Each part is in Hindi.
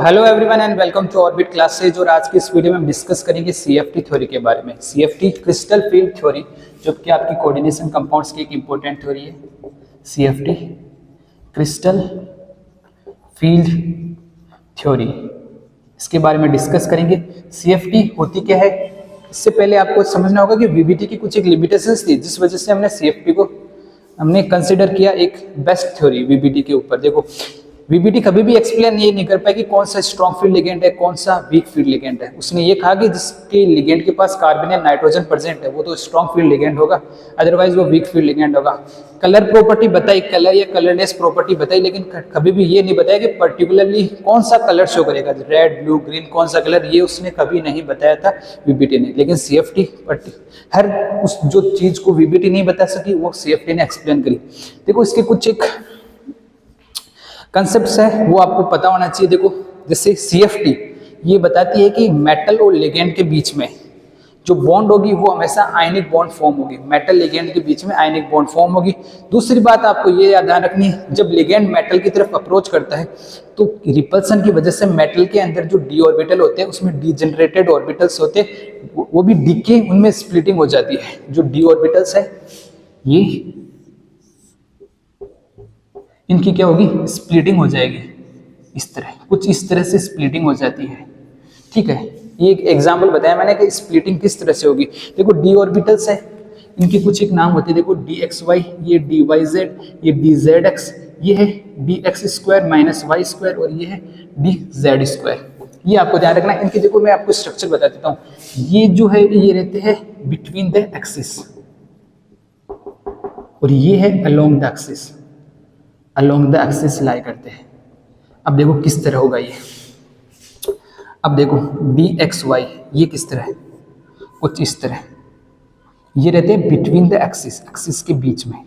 Hello everyone and welcome to Orbit classes. और आज की इस वीडियो में हम डिस्कस करेंगे सीएफटी थ्योरी के बारे में। सीएफटी क्रिस्टल फील्ड थ्योरी, जो कि आपकी कोऑर्डिनेशन कंपाउंड्स की एक इंपॉर्टेंट थ्योरी है। सीएफटी क्रिस्टल फील्ड थ्योरी, इसके बारे में डिस्कस करेंगे। सीएफटी होती क्या है, इससे पहले आपको समझना होगा कि वीबीटी की कुछ एक लिमिटेशंस थी, जिस वजह से हमने सीएफटी को कंसिडर किया एक बेस्ट थ्योरी वीबीटी के ऊपर। देखो, वीबीटी कभी भी एक्सप्लेन ये नहीं कर पाया कि कौन सा स्ट्रॉन्ग फील्ड लिगेंड है, कौन सा वीक फील्ड लिगेंड है। उसने ये कहा कि जिसके लिगेंड के पास कार्बन या नाइट्रोजन प्रेजेंट है वो तो स्ट्रॉन्ग फील्ड लिगेंड होगा, अदरवाइज वो वीक फील्ड लिगेंड होगा। कलर प्रॉपर्टी बताई, कलर या कलरलेस प्रॉपर्टी बताई, लेकिन कभी भी ये नहीं बताया कि पर्टिकुलरली कौन सा कलर शो करेगा, रेड, ब्लू, ग्रीन, कौन सा कलर, ये उसने कभी नहीं बताया था वीबीटी ने। लेकिन सीएफटी हर उस जो चीज को वीबीटी नहीं बता सकी वो सीएफटी ने एक्सप्लेन करी। देखो, इसके कुछ एक कंसेप्ट्स है वो आपको पता होना चाहिए। देखो, जैसे सीएफटी ये बताती है कि मेटल और लिगेंड के बीच में जो बॉन्ड होगी वो हमेशा आयनिक बॉन्ड फॉर्म होगी। मेटल लिगेंड के बीच में आयनिक बॉन्ड फॉर्म होगी। दूसरी बात आपको ये याद रखनी है, जब लिगेंड मेटल की तरफ अप्रोच करता है तो रिपल्सन की वजह से मेटल के अंदर जो डी ऑर्बिटल होते हैं उसमें डीजेनरेटेड ऑर्बिटल्स होते हैं, वो भी डीके, उनमें स्प्लिटिंग हो जाती है। जो डी ऑर्बिटल्स है ये इनकी क्या होगी, स्प्लिटिंग हो जाएगी। इस तरह, कुछ इस तरह से स्प्लिटिंग हो जाती है। ठीक है, ये एक एग्जांपल बताया मैंने कि स्प्लिटिंग किस तरह से होगी। देखो, डी ऑर्बिटल्स है, इनके कुछ एक नाम होते हैं। देखो, डी एक्स वाई, ये डी वाई जेड, ये डी जेड एक्स, ये है d x square minus y square, और ये है डी जेड स्क्वायर। ये आपको ध्यान रखना है। इनके देखो, मैं आपको स्ट्रक्चर बता देता हूँ। ये जो है ये रहते हैं बिटवीन द एक्सिस, और ये है along the axis, along the axis लाई करते हैं। अब देखो किस तरह होगा ये। अब देखो, डी एक्स वाई ये किस तरह है, कुछ इस तरह। ये रहते हैं बिटवीन द एक्सिस, एक्सिस के बीच में,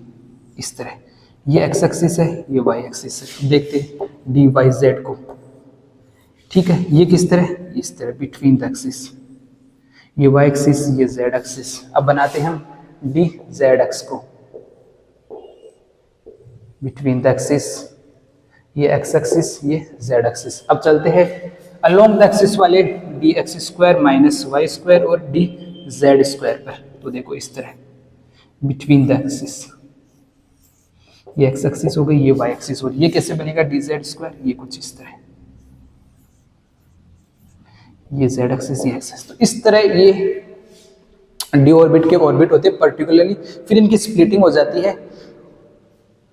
इस तरह। ये एक्स एक्सिस है, ये वाई एक्सिस है। देखते हैं डी वाई जेड को। ठीक है, ये किस तरह, इस तरह बिटवीन द एक्सिस। ये वाई एक्सिस, ये जेड एक्सिस। अब बनाते हैं हम डी जेड एक्स को बिटवीन द एक्सिस, ये एक्स एक्सिस, ये जेड एक्सिस। अब चलते हैं अलोंग द एक्सिस वाले d x square minus y square और डी जेड स्क्वायर पर। तो देखो इस तरह बिटवीन द एक्सिस, ये एक्स एक्सिस हो गई, ये वाई एक्सिस हो गई। ये कैसे बनेगा डी जेड स्क्वायर, ये कुछ इस तरह, ये जेड एक्सिस, ये एक्सिस। तो इस तरह ये डी ऑर्बिट के ऑर्बिट होते हैं पर्टिकुलरली। फिर इनकी स्प्लिटिंग हो जाती है।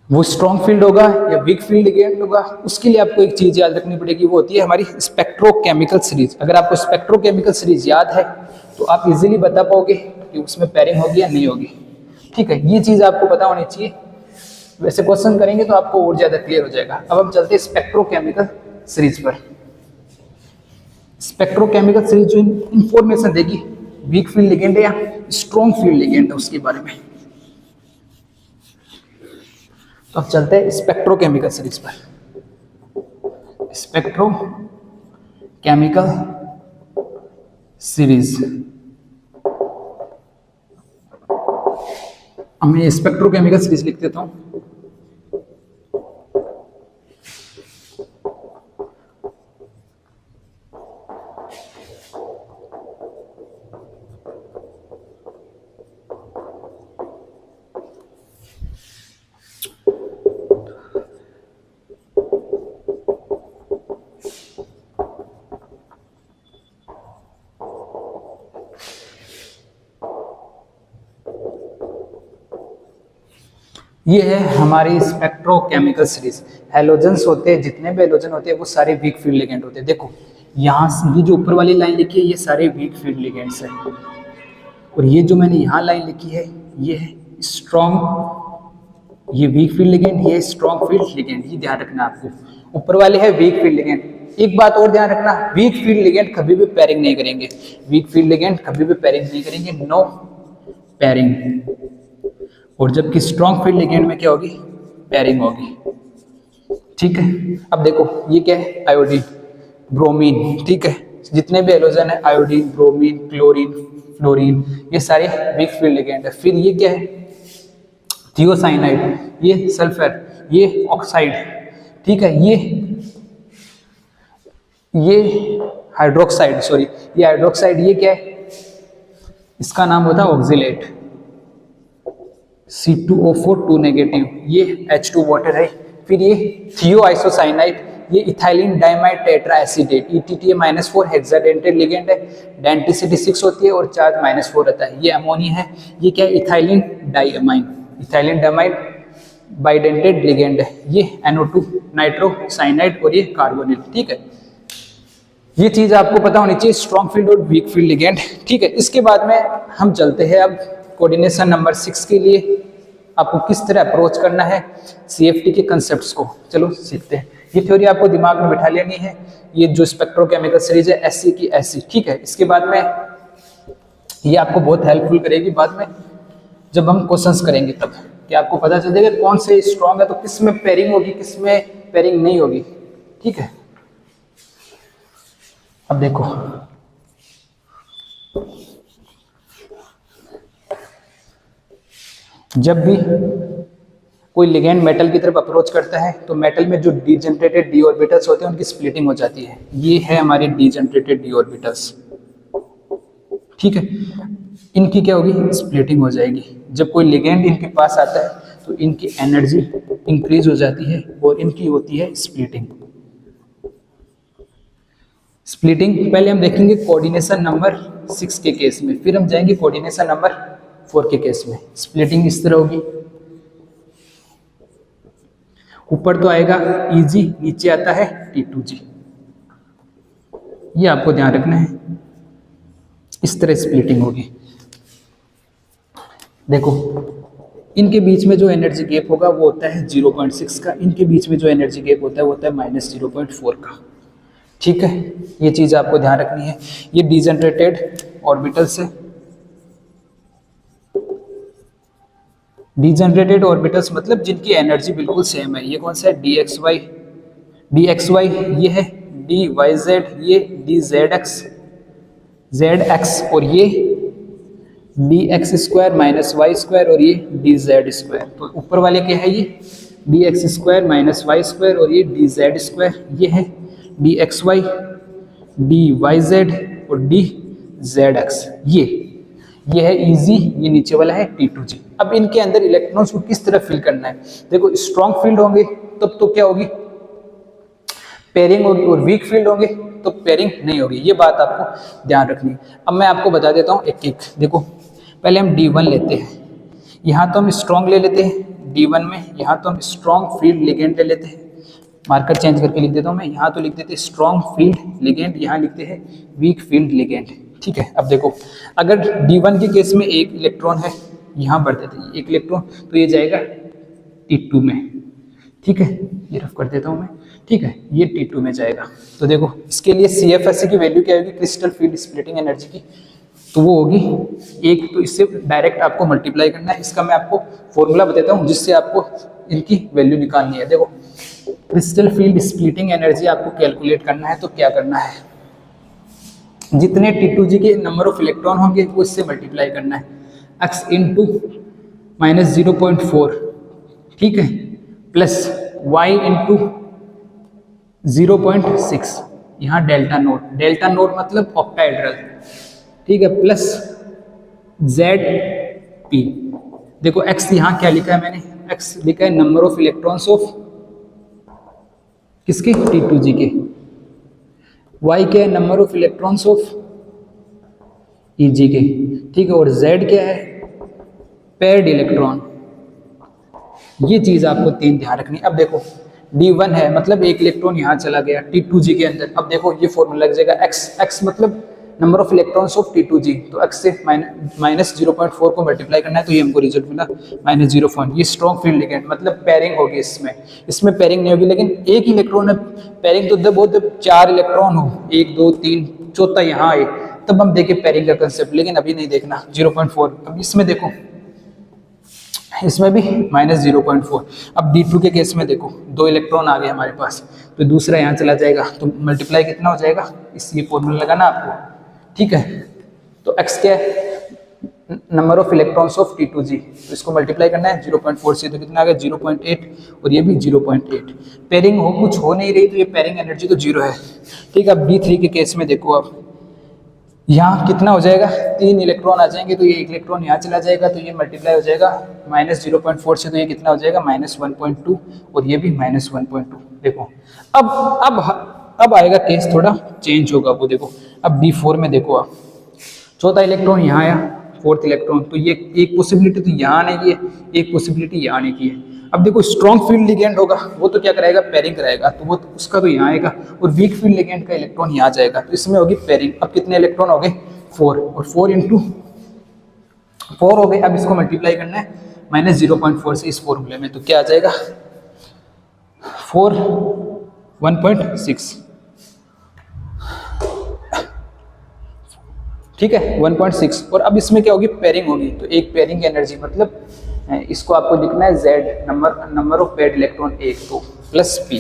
वो स्ट्रॉन्ग फील्ड होगा या वीक फील्ड लिगेंड होगा, उसके लिए आपको एक चीज याद रखनी पड़ेगी, वो होती है हमारी स्पेक्ट्रोकेमिकल सीरीज। अगर आपको स्पेक्ट्रोकेमिकल सीरीज याद है तो आप इजीली बता पाओगे कि उसमें पेयरिंग होगी या नहीं होगी। ठीक है, ये चीज आपको पता होनी चाहिए। वैसे क्वेश्चन करेंगे तो आपको और ज्यादा क्लियर हो जाएगा। अब हम चलते हैं स्पेक्ट्रोकेमिकल सीरीज पर। स्पेक्ट्रोकेमिकल सीरीज जो इंफॉर्मेशन देगी वीक फील्ड लिगेंड है या स्ट्रॉन्ग फील्ड लिगेंड है उसके बारे में। तो अब चलते हैं स्पेक्ट्रोकेमिकल सीरीज पर। स्पेक्ट्रोकेमिकल सीरीज, अब मैं स्पेक्ट्रोकेमिकल सीरीज लिख देता हूं। ये है हमारी स्पेक्ट्रोकेमिकल सीरीज। हैलोजन्स होते हैं, जितने भी हैलोजन होते हैं वो सारे वीक फील्ड लिगेंड होते हैं। देखो यहाँ से ये जो ऊपर वाली लाइन लिखी है ये सारे वीक फील्ड लिगेंड्स हैं, और ये जो मैंने यहाँ लाइन लिखी है ये है स्ट्रॉन्ग, ये वीक फील्ड लिगेंड, ये स्ट्रॉन्ग फील्ड लिगेंड। ये ध्यान रखना आपको। ऊपर वाले है वीक फील्ड लिगेंड। एक बात और ध्यान रखना, वीक फील्ड लिगेंड कभी भी पेयरिंग नहीं करेंगे। वीक फील्ड लिगेंड कभी भी पेयरिंग नहीं करेंगे, नो पेयरिंग। और जबकि स्ट्रॉन्ग फील्ड लिगेंड में क्या होगी, पेयरिंग होगी। ठीक है, अब देखो ये क्या है, आयोडीन, ब्रोमीन। ठीक है, जितने भी हैलोजन है, आयोडीन, ब्रोमीन, क्लोरीन, फ्लोरीन, ये सारे वीक फील्ड लिगेंड है। फिर ये क्या है, थियोसाइनाइड, ये सल्फर, ये ऑक्साइड। ठीक है, ये ये हाइड्रोक्साइड, सॉरी ये हाइड्रोक्साइड, ये क्या है, इसका नाम होता है ऑक्जिलेट, C2O4 2 नेगेटिव, ये H2 वाटर है। फिर ये थियोआइसोसाइनाइड, ये ethylene diamide tetra acetate, ETTA-4 hexadentate ligand है, डेंसिटी 6 होती है और चार्ज -4 रहता है। ये अमोनिया है, ये क्या है, ethylene diamine, ethylene diamide bidentate ligand है। ये NO2 नाइट्रोसाइनाइड और ये कार्बोनिल। ठीक है, ये चीज आपको पता होनी चाहिए, स्ट्रॉन्ग फील्ड और वीक फील्ड लिगेंड। ठीक है, इसके बाद में हम चलते हैं अब कोऑर्डिनेशन नंबर 6 के लिए आपको किस तरह अप्रोच करना है CFT के कंसेप्ट्स को। चलो सीखते हैं। ये थ्योरी आपको दिमाग में बिठा लेनी है, ये जो स्पेक्ट्रोकेमिकल सीरीज है SC की SC। ठीक है, इसके बाद में ये आपको बहुत हेल्पफुल करेगी बाद में जब हम क्वेश्चंस करेंगे, तब कि आपको पता चल जाएगा कौन से स्ट्रॉन्ग है तो किस में पेयरिंग होगी, किस में पेयरिंग नहीं होगी। ठीक है, अब देखो जब भी कोई लिगेंड मेटल की तरफ अप्रोच करता है तो मेटल में जो डीजनरेटेड डी ऑर्बिटल्स होते हैं उनकी स्प्लिटिंग हो जाती है। ये है हमारे डीजनरेटेड डी ऑर्बिटल्स। ठीक है, इनकी क्या होगी, स्प्लिटिंग हो जाएगी। जब कोई लिगेंड इनके पास आता है तो इनकी एनर्जी इंक्रीज हो जाती है और इनकी होती है स्प्लिटिंग। स्प्लिटिंग पहले हम देखेंगे कोऑर्डिनेशन नंबर 6 के केस में, फिर हम जाएंगे कोऑर्डिनेशन नंबर 4 के केस में। स्प्लिटिंग इस तरह होगी, ऊपर तो आएगा EG, नीचे आता है T2G। ये आपको ध्यान रखना है, इस तरह स्प्लिटिंग होगी। देखो इनके बीच में जो एनर्जी गैप होगा वो होता है 0.6 का, इनके बीच में जो एनर्जी गैप होता है वो होता है -0.4 का। ठीक है, ये चीज आपको ध्यान रखनी है। ये डीजनरेटेड ऑर्बिटल्स है, डीजनरेटेड ऑर्बिटल्स मतलब जिनकी एनर्जी बिल्कुल सेम है। ये कौन सा है, DXY, ये है DYZ, ये DZX, ZX और ये DX² -Y² और ये DZ²। तो ऊपर वाले क्या है, ये DX² -Y² और ये DZ²। ये है DXY, DYZ और DZX। ये है EG, ये नीचे वाला है T2G। अब इनके अंदर इलेक्ट्रॉन्स को किस तरह फिल करना है। देखो स्ट्रॉन्ग फील्ड होंगे तब तो क्या होगी, पेयरिंग होगी, और वीक फील्ड होंगे तो पेयरिंग नहीं होगी। ये बात आपको ध्यान रखनी है। अब मैं आपको बता देता हूँ एक एक। देखो पहले हम D1 लेते हैं, यहाँ तो हम स्ट्रॉन्ग ले लेते हैं D1 में, यहाँ तो हम स्ट्रॉन्ग फील्ड लिगेंड ले लेते हैं। मार्कर चेंज करके लिख देता हूँ मैं, यहाँ तो लिख देते हैं स्ट्रॉन्ग फील्ड लिगेंड, यहाँ लिखते हैं वीक फील्ड लिगेंड। ठीक है, अब देखो अगर D1 के केस में एक इलेक्ट्रॉन है, यहाँ बढ़ देते हैं एक इलेक्ट्रॉन, तो ये जाएगा T2 में। ठीक है, ये रफ कर देता हूँ मैं। ठीक है, ये T2 में जाएगा। तो देखो इसके लिए CFSE की वैल्यू क्या होगी, क्रिस्टल फील्ड स्प्लिटिंग एनर्जी की, तो वो होगी एक। तो इससे डायरेक्ट आपको मल्टीप्लाई करना है। इसका मैं आपको फॉर्मूला बताता हूँ जिससे आपको इनकी वैल्यू निकालनी है। देखो क्रिस्टल फील्ड स्प्लिटिंग एनर्जी आपको कैलकुलेट करना है तो क्या करना है, जितने T2G के नंबर ऑफ इलेक्ट्रॉन होंगे वो इससे मल्टीप्लाई करना है, x इंटू -0.4, ठीक है, प्लस y इंटू 0.6, यहाँ डेल्टा नोट मतलब ऑक्टाहेड्रल, ठीक है, प्लस ZP। देखो x यहाँ क्या लिखा है मैंने, x लिखा है नंबर ऑफ इलेक्ट्रॉन्स ऑफ किसके, T2G के। y क्या है, number of electrons of EG के, ठीक है, और z क्या है, पेयर्ड इलेक्ट्रॉन। ये चीज आपको तीन ध्यान रखनी। अब देखो D1 है मतलब एक इलेक्ट्रॉन यहाँ चला गया T2G के अंदर। अब देखो ये फॉर्मूला लग जाएगा x मतलब number of electrons of T2G, तो x से -0.4 को मल्टीप्लाई करना है तो ये हमको रिजल्ट मिला -0. ये स्ट्रॉन्ग फील्ड लिगेंड मतलब पेयरिंग होगी इसमें पेयरिंग नहीं होगी, लेकिन एक इलेक्ट्रॉन है पेयरिंग तो बहुत 4 इलेक्ट्रॉन हो, 1 2 3 चौथा यहाँ आए तब हम देखें पेयरिंग का कंसेप्ट, लेकिन अभी नहीं देखना 0.4। अब इसमें देखो इसमें भी -0.4। अब D2 के केस में देखो 2 इलेक्ट्रॉन आ गए हमारे पास, तो दूसरा यहाँ चला जाएगा तो मल्टीप्लाई कितना हो जाएगा, इस ये फॉर्मूला लगाना आपको, ठीक है। तो x क्या है number of electrons of T2G, तो इसको मल्टीप्लाई करना है 0.4 से, तो कितना आ गया 0.8 और ये भी 0.8। पेयरिंग हो कुछ हो नहीं रही तो ये पेयरिंग एनर्जी तो जीरो है। ठीक है, अब D3 के केस में देखो, अब यहाँ कितना हो जाएगा, 3 इलेक्ट्रॉन आ जाएंगे, तो ये एक इलेक्ट्रॉन यहाँ चला जाएगा, तो ये मल्टीप्लाई हो जाएगा -0.4 से, तो ये कितना हो जाएगा -1.2 और ये भी -1.2। देखो अब आएगा केस थोड़ा चेंज होगा, वो देखो अब D4 में देखो, आप चौथा इलेक्ट्रॉन यहाँ आया, फोर्थ इलेक्ट्रॉन, तो ये एक पॉसिबिलिटी तो यहाँ आने की है, एक पॉसिबिलिटी यहाँ आने की है। अब देखो स्ट्रॉन्ग फील्ड लिगेंड होगा, वो तो क्या कराएगा, पेयरिंग कराएगा, तो वो उसका तो यहाँ आएगा, और वीक फील्ड लिगेंड का इलेक्ट्रॉन यहाँ जाएगा, तो इसमें होगी पेयरिंग। अब कितने इलेक्ट्रॉन हो गए, 4, और 4 × 4 हो गए। अब इसको मल्टीप्लाई करना है -0.4 से इस फॉर्मूले में, तो क्या आ जाएगा 4 1.6, ठीक है 1.6। और अब इसमें क्या होगी, पेयरिंग होगी, तो एक पेयरिंग एनर्जी, मतलब इसको आपको लिखना है Z number of paired electron 1, तो प्लस P,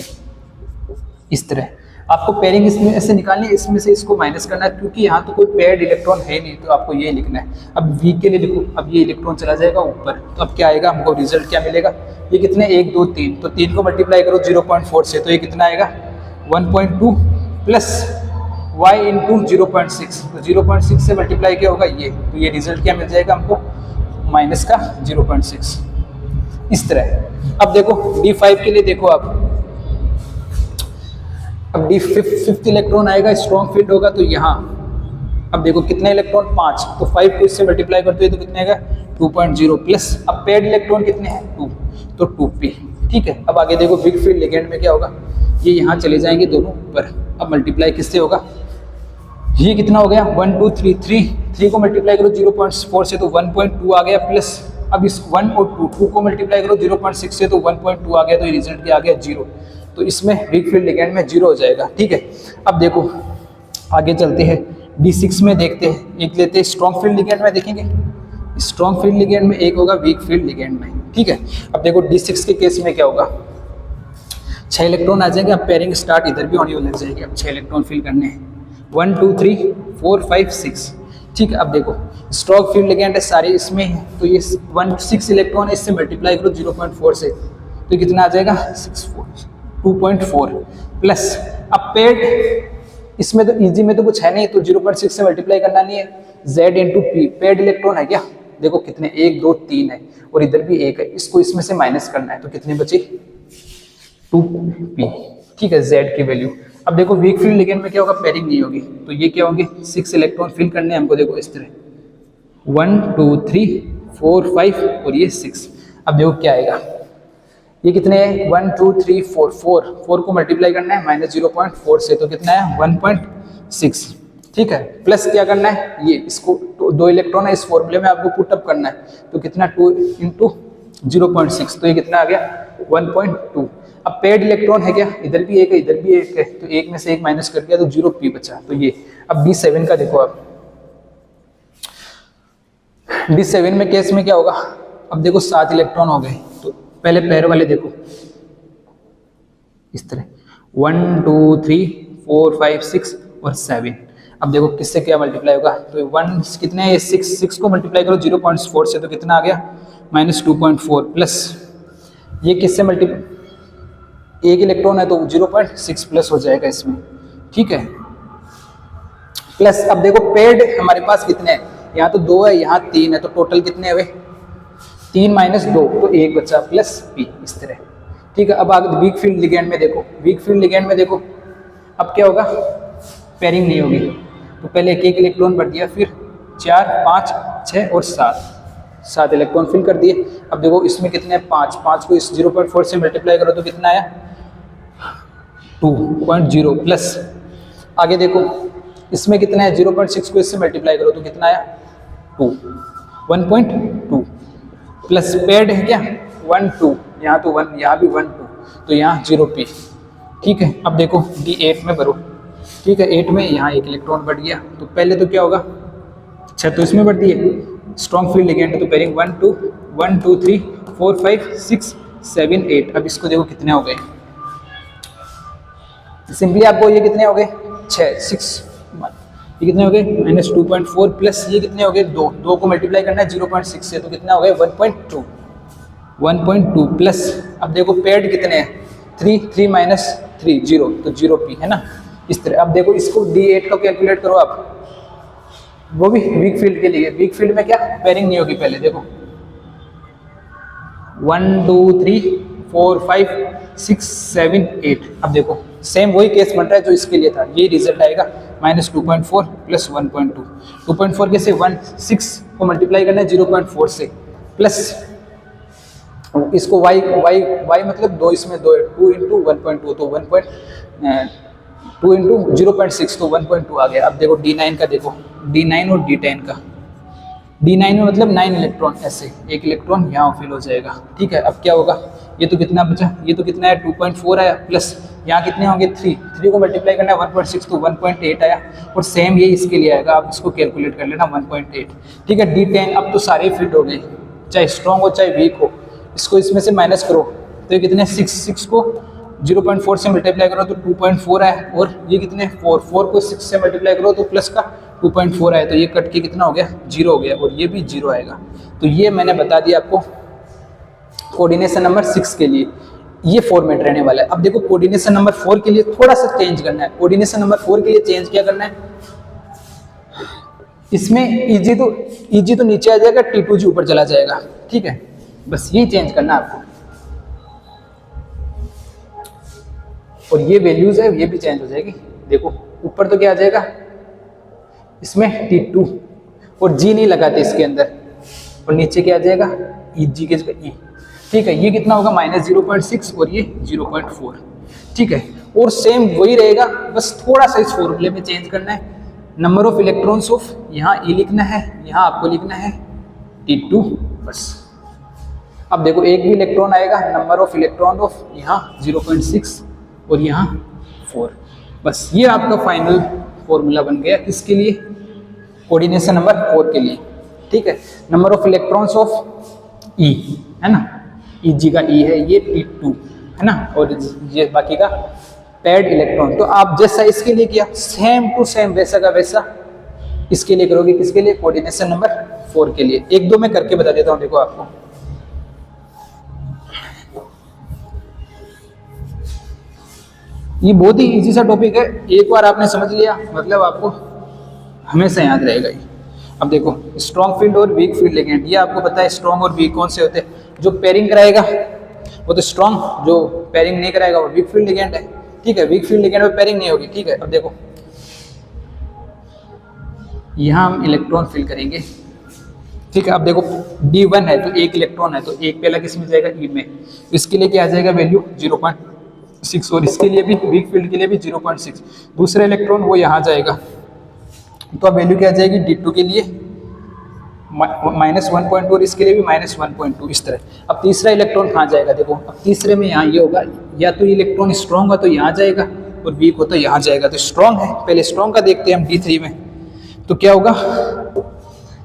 इस तरह आपको पेयरिंग इसमें ऐसे निकालनी है, इसमें से इसको माइनस करना है, क्योंकि यहाँ तो कोई पेयर्ड इलेक्ट्रॉन है नहीं, तो आपको ये लिखना है। अब वीक के लिए लिखो, अब ये इलेक्ट्रॉन चला जाएगा ऊपर, तो अब क्या आएगा, हमको रिजल्ट क्या मिलेगा, ये कितने 1 2 3, तो 3 को मल्टीप्लाई करो 0.4 से, तो ये कितना आएगा 1.2 प्लस y इंटू 0.6, तो 0.6 से मल्टीप्लाई क्या होगा ये, तो ये रिजल्ट क्या मिल जाएगा हमको, माइनस का 0.6, इस तरह। अब देखो D5 के लिए देखो, आप अब फिफ्थ इलेक्ट्रॉन आएगा, स्ट्रॉन्ग फील्ड होगा, तो यहाँ अब देखो कितने इलेक्ट्रॉन 5, तो 5 को इससे मल्टीप्लाई करते हैं तो कितने आएगा 2.0 प्लस, अब पेयर्ड इलेक्ट्रॉन कितने हैं 2, तो 2p, ठीक है। अब आगे देखो वीक फील्ड लिगेंड में क्या होगा, ये यहाँ चले जाएंगे दोनों ऊपर, अब मल्टीप्लाई किससे होगा, ये कितना हो गया 1 2 3 3 को मल्टीप्लाई करो 0.4 से, तो 1.2 आ गया, प्लस अब इस 1 और 2 को मल्टीप्लाई करो 0.6 से, तो 1.2 आ गया, तो ये रिजल्ट क्या आ गया 0, तो इसमें वीक फील्ड लिगेंड में 0 हो जाएगा, ठीक है। अब देखो आगे चलते हैं, D6 में देखते हैं, एक लेते हैं स्ट्रॉन्ग फील्ड लिगेंड में, देखेंगे स्ट्रॉन्ग फील्ड लिगेंड में, एक होगा वीक फील्ड लिगेंड में, ठीक है। अब देखो D6 के केस में क्या होगा, 6 इलेक्ट्रॉन आ जाएंगे, अब पेयरिंग स्टार्ट इधर भी होनी लग जाएगी, अब 6 इलेक्ट्रॉन फिल करने हैं, 1 2 3 4 5 6, ठीक है। अब देखो स्ट्रॉन्ग फील्ड लिगेंड है सारे इसमें है, तो ये 6 इलेक्ट्रॉन है, इससे मल्टीप्लाई करो 0.4 से, तो कितना आ जाएगा 2.4 प्लस, अब पेड इसमें तो इजी में तो कुछ है नहीं, तो 0.6 से मल्टीप्लाई करना नहीं है, Z into P, paid electron है क्या, देखो कितने 1 2 3 है, और इधर भी 1 है, इसको इसमें से माइनस करना है, तो कितने बचे 2p, ठीक है, Z की वैल्यू। अब देखो वीक फील्ड लिगेंड में क्या होगा, पेयरिंग नहीं होगी, तो ये क्या होंगे 6 इलेक्ट्रॉन फिल करने हैं हमको, देखो इस तरह 1 2 3 4 5 और ये 6। अब देखो क्या आएगा, ये कितने हैं 1 2 3 4 को मल्टीप्लाई करना है -0.4 से, तो कितना है 1.6, ठीक है। प्लस क्या करना है, ये इसको तो 2 इलेक्ट्रॉन है, इस फॉर्मूले में आपको पुट अप करना है, तो कितना 2 × 0.6, तो ये कितना आ गया 1.2। अब पेड इलेक्ट्रॉन है क्या, इधर भी एक है इधर भी एक है, तो एक में से एक माइनस कर दिया, तो 0p बचा, तो ये। अब D7 का देखो, आप D7 में केस में क्या होगा, अब देखो 7 इलेक्ट्रॉन हो गए, तो पहले पैर वाले देखो इस तरह 1 2 3 4 5 6 और 7। अब देखो किससे क्या मल्टीप्लाई होगा, तो 1 कितने है 6 को मल्टीप्लाई करो 0.4 से, तो कितना आ गया -2.4 प्लस ये किससे मल्टीप्लाई, एक इलेक्ट्रॉन है तो 0.6 प्लस हो जाएगा इसमें, ठीक है। प्लस अब देखो पेड हमारे पास कितने हैं, यहाँ तो 2 है यहाँ 3 है, तो टोटल कितने हुए 3 - 2, तो 1 बचा प्लस p, इस तरह, ठीक है। अब आगे वीक फील्ड लिगेंड में देखो, वीक फील्ड लिगेंड में देखो अब क्या होगा, पेयरिंग नहीं होगी, तो पहले एक इलेक्ट्रॉन भर दिया, फिर 4 5 6 और 7 इलेक्ट्रॉन फिल कर दिए। अब देखो इसमें कितने 5 को इस 0.4 से मल्टीप्लाई करो, तो कितना आया 2.0 प्लस, आगे देखो इसमें कितना है 0.6 को इससे मल्टीप्लाई करो, तो कितना आया 1.2 प्लस पेड है क्या 1 2, यहाँ तो 1, यहाँ भी 1 2, तो यहाँ 0p, ठीक है। अब देखो D8 में भरो, ठीक है, 8 में यहाँ एक इलेक्ट्रॉन बढ़ गया, तो पहले तो क्या होगा, अच्छा तो इसमें बढ़ दिए स्ट्रॉन्ग फील्ड लिगेंड, तो पेयरिंग 1 2 3 4 5 6 7 8। अब इसको देखो कितने हो गए, सिंपली आपको ये कितने हो गए 6 ये कितने हो गए -2.4 प्लस ये कितने हो गए 2 को मल्टीप्लाई करना है 0.6 से तो कितना हो गया 1.2 प्लस अब देखो पेड कितने हैं 3 माइनस 3 0 तो 0p है ना। इस तरह अब देखो इसको D8 का कैलकुलेट करो आप, वो भी वीक फील्ड के लिए। वीक फील्ड में क्या पेयरिंग नहीं होगी, पहले देखो 1 2 3 4 5 6 7 8। अब देखो सेम वही केस बन रहा है जो इसके लिए था, ये रिजल्ट आएगा -2.4 प्लस 1.2। 2.4 के से 6 को मल्टीप्लाई करना है 0.4 से प्लस इसको y मतलब 2 इसमें 2 2 इंटू 1.2 तो 2 इंटू 0.6 तो 1.2 आ गया। अब देखो D9 का, देखो D9 और D10 का। D9 में मतलब 9 इलेक्ट्रॉन, ऐसे एक इलेक्ट्रॉन यहाँ फिल हो जाएगा। ठीक है, अब क्या होगा, ये तो कितना बचा, ये तो कितना है 2.4 आया प्लस यहाँ कितने होंगे 3 को मल्टीप्लाई करना है 1.6 तो 1.8 आया और सेम ये इसके लिए आएगा। आप इसको कैलकुलेट कर लेना 1.8। ठीक है, D10 अब तो सारे फिट हो गए, चाहे स्ट्रॉन्ग हो चाहे वीक हो। इसको इसमें से माइनस करो तो ये कितने 6 को 0.4 से मल्टीप्लाई करो तो 2.4 आया और ये कितने 4 को 6 से मल्टीप्लाई करो तो प्लस का 2.4 आया तो ये कट के कितना हो गया 0 हो गया और ये भी 0 आएगा। तो ये मैंने बता दिया आपको कोऑर्डिनेशन नंबर 6 के लिए ये फॉर्मेट रहने वाला है। अब देखो कोऑर्डिनेशन नंबर 4 के लिए थोड़ा सा चेंज करना है। कोऑर्डिनेशन नंबर 4 के लिए चेंज क्या करना है, इसमें EG तो नीचे आ जाएगा, T2G ऊपर चला जाएगा। ठीक है, बस यही चेंज करना है आपको और ये वैल्यूज है ये भी चेंज हो जाएगी। देखो ऊपर तो क्या आ जाएगा, इसमें T2 और G नहीं लगाते इसके अंदर और नीचे क्या आ जाएगा EG के जगह E। ठीक है, ये कितना होगा -0.6 और ये 0.4। ठीक है, और सेम वही रहेगा, बस थोड़ा सा इस फॉर्मूले में चेंज करना है। नंबर ऑफ इलेक्ट्रॉन्स ऑफ यहाँ E लिखना है, यहाँ आपको लिखना है T2 बस। अब देखो एक भी इलेक्ट्रॉन आएगा, नंबर ऑफ इलेक्ट्रॉन ऑफ यहाँ 0.6 और यहाँ 4। बस ये आपका फाइनल फॉर्मूला बन गया किसके लिए, कोऑर्डिनेशन नंबर 4 के लिए। ठीक है, number of electrons of E है ना, EG का E है, ये T2 है ना और ये बाकी का पैड इलेक्ट्रॉन। तो आप जैसा इसके लिए किया सेम टू सेम वैसा का वैसा इसके लिए करोगे। किसके लिए, कोऑर्डिनेशन नंबर 4 के लिए। एक दो मैं करके बता देता हूँ, देखो आपको ये बहुत ही इजी सा टॉपिक है, एक बार आपने समझ लिया मतलब आपको हमेशा याद रहेगा ये। अब देखो स्ट्रॉन्ग फील्ड और वीक फील्ड लिगेंड, ये आपको पता है स्ट्रॉन्ग और वीक कौन से होते हैं। जो पेयरिंग कराएगा वो तो स्ट्रॉन्ग, जो पेयरिंग नहीं कराएगा वो वीक फील्ड लिगेंड है। ठीक है, वीक फील्ड लिगेंड में पेयरिंग नहीं होगी। ठीक है, अब देखो यहाँ हम इलेक्ट्रॉन फिल करेंगे। ठीक है, अब देखो D1 है तो एक इलेक्ट्रॉन है तो एक पहला किस में जाएगा E में, इसके लिए क्या आ जाएगा वैल्यू 0.6 और इसके लिए भी वीक फील्ड के लिए भी 0.6। दूसरा इलेक्ट्रॉन वो यहाँ जाएगा तो अब वैल्यू क्या आ जाएगी D2 के लिए -1.2 और इसके लिए भी -1.2 इस तरह। अब तीसरा इलेक्ट्रॉन कहाँ जाएगा, देखो अब तीसरे में यहाँ ये होगा, या तो इलेक्ट्रॉन स्ट्रॉन्ग हो तो यहाँ जाएगा और वीक हो तो यहाँ जाएगा। तो स्ट्रॉन्ग है, पहले स्ट्रॉन्ग का देखते हैं हम D3 में। तो क्या होगा,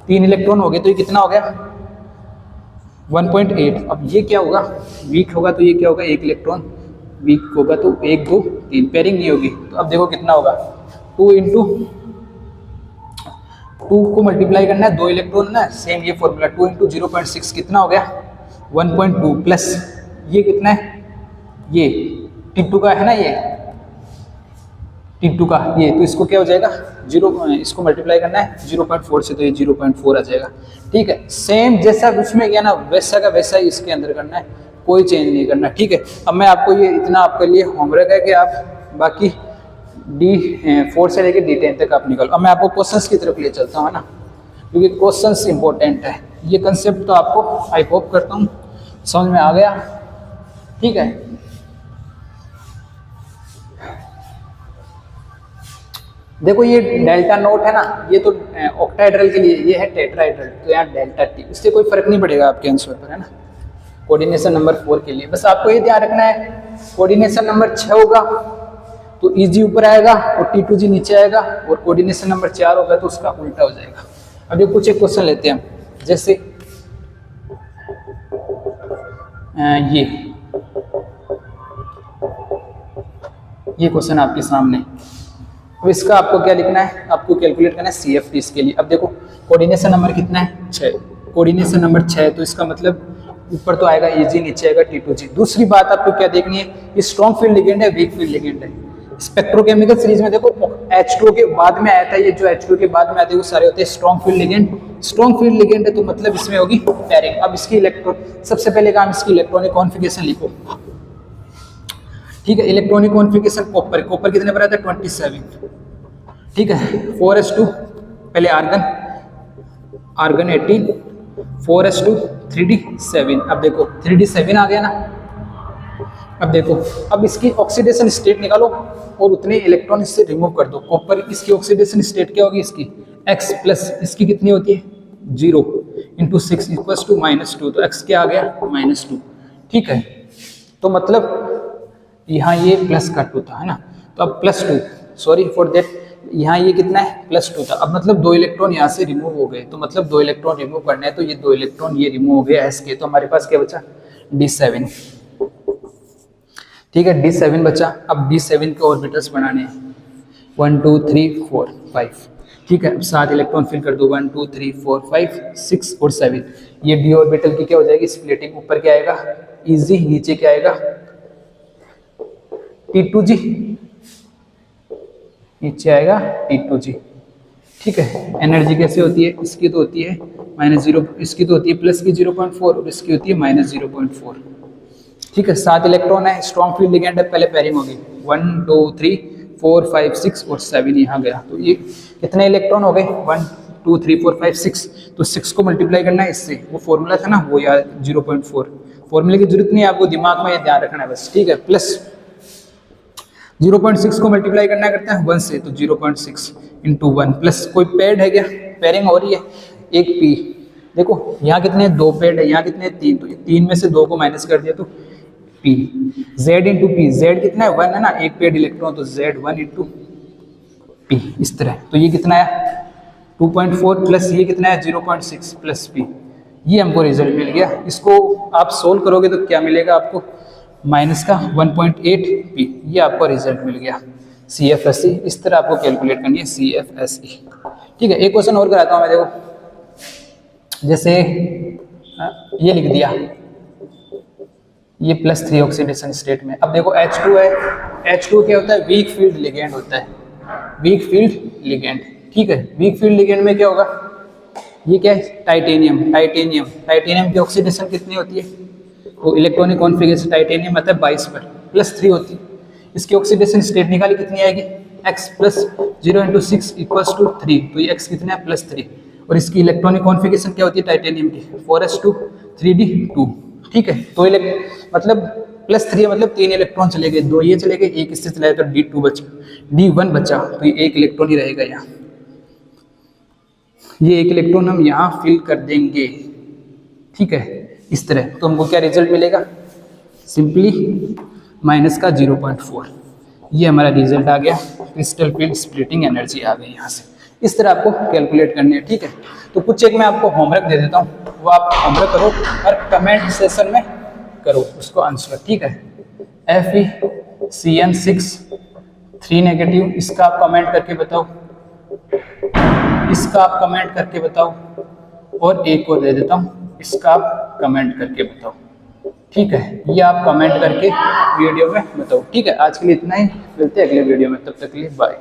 3 इलेक्ट्रॉन हो गए तो ये कितना हो गया 1.8। अब ये क्या होगा, वीक होगा तो ये क्या होगा, एक इलेक्ट्रॉन वीक होगा तो 1 2 3 पेयरिंग नहीं होगी। तो अब देखो कितना होगा 2 इंटू 2 को मल्टीप्लाई करना है 2 इलेक्ट्रॉन ना, सेम ये फॉर्मूला 2 इंटू 0.6 कितना हो गया 1.2 प्लस ये कितना है, ये T2 का है ना, ये T2 का ये, तो इसको क्या हो जाएगा 0, इसको मल्टीप्लाई करना है 0.4 से तो ये 0.4 आ जाएगा। ठीक है, सेम जैसा उसमें किया ना वैसा का वैसा ही इसके अंदर करना है, कोई चेंज नहीं करना। ठीक है, अब मैं आपको ये इतना आपके लिए होमवर्क है कि आप बाकी D4 से लेकर D10 तक आप निकालो। अब मैं आपको क्वेश्चंस की तरफ ले चलता हूँ ना, क्योंकि क्वेश्चंस इंपॉर्टेंट है। ये कंसेप्ट तो आपको आई होप करता हूँ समझ में आ गया। ठीक है, देखो ये डेल्टा नोट है ना, ये तो ऑक्टाहेड्रल के लिए, ये है टेट्राहेड्रल, तो यहाँ डेल्टा T, इससे कोई फर्क नहीं पड़ेगा आपके आंसर पर, है ना। कोऑर्डिनेशन नंबर 4 के लिए बस आपको ये ध्यान रखना है, कोऑर्डिनेशन नंबर 6 होगा तो EG ऊपर आएगा और T2G नीचे आएगा, और कोऑर्डिनेशन नंबर 4 होगा तो उसका उल्टा हो जाएगा। अब ये कुछ एक क्वेश्चन लेते हैं हम, जैसे ये क्वेश्चन आपके सामने, अब इसका आपको क्या लिखना है, आपको कैलकुलेट करना है CFT इसके लिए। अब देखो कोऑर्डिनेशन नंबर कितना है 6, कोऑर्डिनेशन नंबर 6, तो इसका मतलब ऊपर तो आएगा EG, नीचे आएगा T2G। दूसरी बात आपको क्या देखनी है, ये स्ट्रॉन्ग फील्ड लिगेंड है वीक फील्ड लिगेंड है। स्पेक्ट्रोकेमिकल सीरीज में देखो H2O के बाद में आया था, ये जो H2O के बाद में आते हैं वो सारे होते हैं strong field ligand. Strong field ligand है तो मतलब इसमें होगी पेयरिंग। अब इसकी इलेक्ट्रॉन, सबसे पहले काम इसकी इलेक्ट्रॉनिक कॉन्फ़िगरेशन लिखो, ठीक है। इलेक्ट्रॉनिक कॉन्फ़िगरेशन कॉपर, कॉपर कितने पर आता है 27, ठीक है। 4s2 पहले आर्गन, आर्गन 18, 4s2 3d7। अब देखो 3d7 आ गया ना। अब देखो अब इसकी ऑक्सीडेशन स्टेट निकालो और उतने इलेक्ट्रॉन इससे रिमूव कर दो। कॉपर इसकी ऑक्सीडेशन स्टेट क्या होगी, इसकी x प्लस इसकी कितनी होती है 0 इंटू 6 इक्वल्स टू -2, तो x क्या आ गया -2, ठीक है। तो मतलब यहाँ ये प्लस का 2 था, है ना, तो अब +2, सॉरी फॉर दैट, यहाँ ये कितना है +2 था। अब मतलब 2 इलेक्ट्रॉन यहाँ से रिमूव हो गए, तो मतलब 2 इलेक्ट्रॉन रिमूव करना है, तो ये 2 इलेक्ट्रॉन ये रिमूव हो गया s के, तो हमारे पास क्या बचा D7, ठीक है, D7 बचा। अब D7 के ऑर्बिटल्स बनाने हैं 1 2 3 4 5, ठीक है। अब 7 इलेक्ट्रॉन फिल कर दो 1 2 3 4 5 6 और 7। ये d ऑर्बिटल की क्या हो जाएगी स्प्लिटिंग, ऊपर क्या आएगा EG, नीचे क्या आएगा T2G, नीचे आएगा T2G, ठीक है। एनर्जी कैसे होती है, इसकी तो होती है -0, इसकी तो होती है प्लस की 0.4 और इसकी होती है -0.4, ठीक है। 7 इलेक्ट्रॉन है, स्ट्रॉन्ग फील्ड लिगेंड है, पहले पेयरिंग होगी 1 2 3 4 5 6 और 7 यहाँ गया, तो ये कितने इलेक्ट्रॉन हो गए 1 2 3 4 5 6, तो 6 को मल्टीप्लाई करना है इससे, वो फॉर्मूला था ना वो यार 0.4, फॉर्मूले की जरूरत नहीं है आपको, दिमाग में ये ध्यान रखना है बस, ठीक है। प्लस 0.6 को मल्टीप्लाई करना करता है 1 से, तो 0.6 इंटू 1 प्लस कोई पेड है क्या, पेयरिंग हो रही है, एक P, देखो यहाँ कितने 2 पेड है, यहाँ कितने 3, तो 3 में से 2 को माइनस कर दिया तो P, Z into P, Z कितना है 1 है ना, एक पेड इलेक्ट्रॉन, तो Z1 इंटू P, इस तरह। तो ये कितना है 2.4 प्लस ये कितना है 0.6 प्लस P, ये हमको रिजल्ट मिल गया। इसको आप सोल्व करोगे तो क्या मिलेगा आपको, माइनस का 1.8 P, ये आपको रिजल्ट मिल गया CFSE। इस तरह आपको कैलकुलेट करनी है CFSE, ठीक है। एक क्वेश्चन और कराता हूँ मैं, देखो जैसे ये लिख दिया, ये +3 ऑक्सीडेशन स्टेट में। अब देखो H2 है, H2 क्या होता है वीक फील्ड लिगेंड होता है, वीक फील्ड लिगेंड, ठीक है। वीक फील्ड लिगेंड में क्या होगा, ये क्या है टाइटेनियम, टाइटेनियम, टाइटेनियम की ऑक्सीडेशन कितनी होती है, तो इलेक्ट्रॉनिक कॉन्फ़िगरेशन टाइटेनियम मतलब 22 पर +3 होती है। इसकी ऑक्सीडेशन स्टेट निकाली कितनी आएगी x plus 0 into 6 equals to 3, तो ये x कितना है +3, और इसकी इलेक्ट्रॉनिक कॉन्फ़िगरेशन क्या होती है टाइटेनियम की 4s2 3d2, ठीक है। तो मतलब +3 मतलब 3 इलेक्ट्रॉन चले गए, 2 ये चले गए, एक इससे चला तो D2 बचा, D1 बचा, तो ये 1 इलेक्ट्रॉन ही रहेगा यहाँ, ये 1 इलेक्ट्रॉन हम यहाँ फिल कर देंगे, ठीक है, इस तरह। तो हमको क्या रिजल्ट मिलेगा, सिंपली माइनस का 0.4, ये हमारा रिजल्ट आ गया, क्रिस्टल फील्ड स्प्लिटिंग एनर्जी आ गई यहाँ से। इस तरह आपको कैलकुलेट करनी है, ठीक है। तो कुछ एक मैं आपको होमवर्क दे देता हूँ, वो आप होमवर्क करो और कमेंट सेशन में करो उसको आंसर, ठीक है। FeCN6 3 नेगेटिव, इसका आप कमेंट करके बताओ, इसका आप कमेंट करके बताओ, और एक और दे देता हूँ, इसका आप कमेंट करके बताओ, ठीक है। ये आप कमेंट करके वीडियो में बताओ, ठीक है। आज के लिए इतना ही, मिलते हैं अगले वीडियो में, तब तक के लिए बाय।